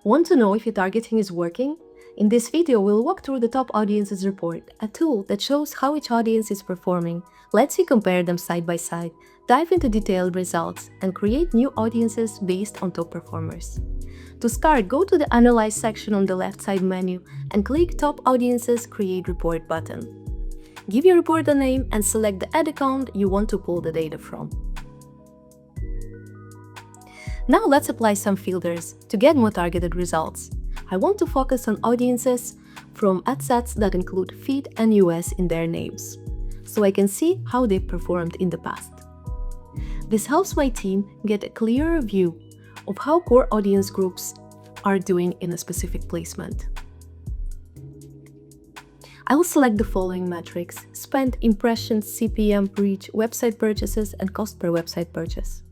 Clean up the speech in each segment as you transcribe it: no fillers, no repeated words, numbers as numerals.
Want to know if your targeting is working? In this video, we'll walk through the Top Audiences report, a tool that shows how each audience is performing, lets you compare them side by side, dive into detailed results, and create new audiences based on top performers. To start, go to the Analyze section on the left side menu and click Top Audiences Create Report button. Give your report a name and select the ad account you want to pull the data from. Now let's apply some filters to get more targeted results. I want to focus on audiences from ad sets that include feed and US in their names, so I can see how they performed in the past. This helps my team get a clearer view of how core audience groups are doing in a specific placement. I will select the following metrics: spend, impressions, CPM, reach, website purchases, and cost per website purchase.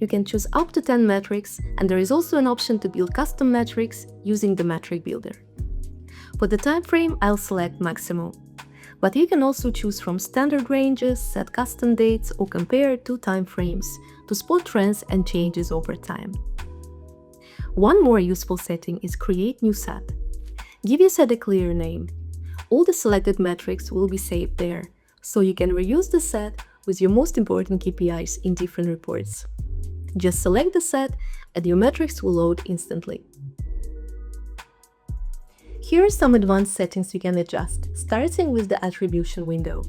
You can choose up to 10 metrics, and there is also an option to build custom metrics using the metric builder. For the time frame, I'll select maximum, but you can also choose from standard ranges, set custom dates, or compare two time frames to spot trends and changes over time. One more useful setting is create new set. Give your set a clear name. All the selected metrics will be saved there, so you can reuse the set with your most important KPIs in different reports. Just select the set and your metrics will load instantly. Here are some advanced settings you can adjust, starting with the attribution window.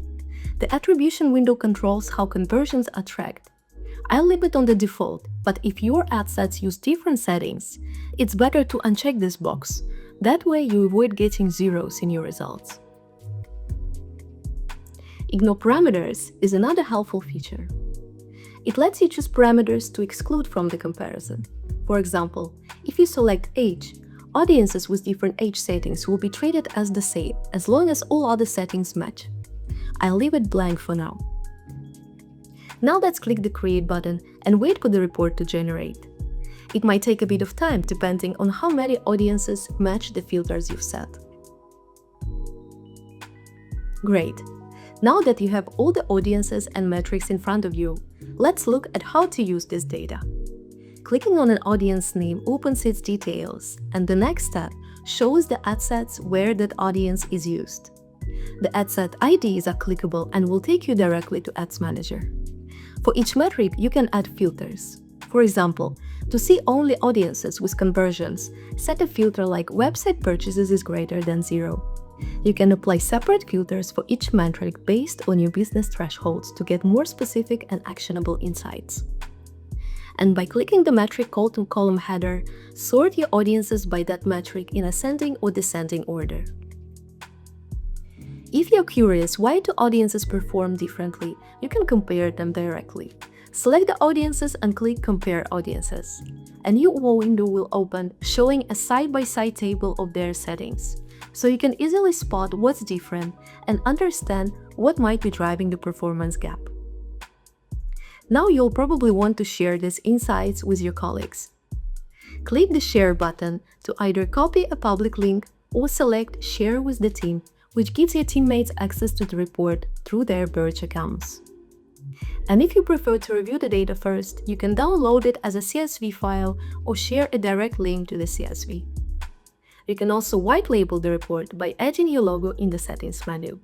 The attribution window controls how conversions are tracked. I'll leave it on the default, but if your ad sets use different settings, it's better to uncheck this box. That way you avoid getting zeros in your results. Ignore parameters is another helpful feature. It lets you choose parameters to exclude from the comparison. For example, if you select age, audiences with different age settings will be treated as the same as long as all other settings match. I'll leave it blank for now. Now let's click the Create button and wait for the report to generate. It might take a bit of time depending on how many audiences match the filters you've set. Great! Now that you have all the audiences and metrics in front of you, let's look at how to use this data. Clicking on an audience name opens its details, and the next step shows the ad sets where that audience is used. The ad set IDs are clickable and will take you directly to Ads Manager. For each metric, you can add filters. For example, to see only audiences with conversions, set a filter like website purchases is greater than 0. You can apply separate filters for each metric based on your business thresholds to get more specific and actionable insights. And by clicking the metric column header, sort your audiences by that metric in ascending or descending order. If you're curious why two audiences perform differently, you can compare them directly. Select the audiences and click Compare Audiences. A new window will open showing a side-by-side table of their settings, so you can easily spot what's different and understand what might be driving the performance gap. Now you'll probably want to share these insights with your colleagues. Click the Share button to either copy a public link or select Share with the team, which gives your teammates access to the report through their Birch accounts. And if you prefer to review the data first, you can download it as a CSV file or share a direct link to the CSV. You can also white label the report by adding your logo in the Settings menu.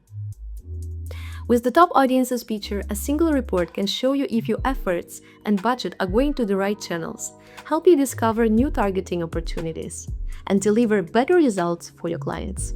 With the Top Audiences feature, a single report can show you if your efforts and budget are going to the right channels, help you discover new targeting opportunities, and deliver better results for your clients.